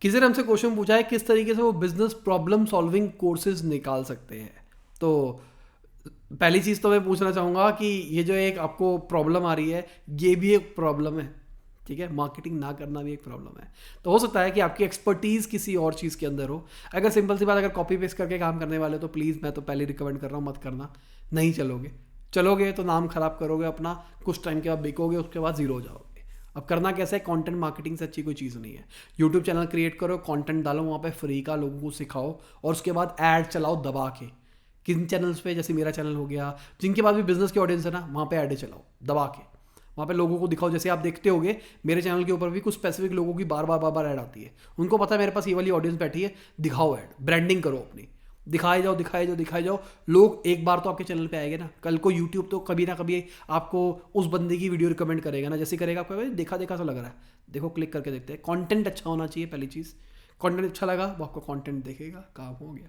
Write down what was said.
किसी ने हमसे क्वेश्चन पूछा है किस तरीके से वो बिजनेस प्रॉब्लम सॉल्विंग कोर्सेज निकाल सकते हैं। तो पहली चीज़ तो मैं पूछना चाहूँगा कि ये जो एक आपको प्रॉब्लम आ रही है, ये भी एक प्रॉब्लम है। ठीक है, मार्केटिंग ना करना भी एक प्रॉब्लम है। तो हो सकता है कि आपकी एक्सपर्टीज़ किसी और चीज़ के अंदर हो। अगर सिंपल सी बात, अगर कॉपी पेस्ट करके काम करने वाले हो तो प्लीज़ मैं तो पहले रिकमेंड कर रहा हूँ, मत करना। नहीं चलोगे, चलोगे तो नाम खराब करोगे अपना, कुछ टाइम के बाद बिकोगे, उसके बाद ज़ीरो हो जाओगे। अब करना कैसे है, कंटेंट मार्केटिंग से अच्छी कोई चीज़ नहीं है। यूट्यूब चैनल क्रिएट करो, कंटेंट डालो वहाँ पे फ्री का, लोगों को सिखाओ, और उसके बाद ऐड चलाओ दबा के। किन चैनल्स पे, जैसे मेरा चैनल हो गया, जिनके पास भी बिजनेस की ऑडियंस है ना, वहाँ पे ऐड चलाओ दबा के। वहाँ पे लोगों को दिखाओ, जैसे आप देखते होगे मेरे चैनल के ऊपर भी कुछ स्पेसिफिक लोगों की बार बार ऐड आती है। उनको पता है मेरे पास ये वाली ऑडियंस बैठी है, दिखाओ ऐड, ब्रांडिंग करो अपनी, दिखाए जाओ दिखाए जाओ दिखाए जाओ। लोग एक बार तो आपके चैनल पे आएंगे ना, कल को यूट्यूब तो कभी ना कभी आपको उस बंदे की वीडियो रिकमेंड करेगा ना, जैसे करेगा आपको देखा देखा सा लग रहा है, देखो क्लिक करके देखते हैं। कंटेंट अच्छा होना चाहिए पहली चीज़, कंटेंट अच्छा लगा वो आपको कंटेंट देखेगा, काम हो गया।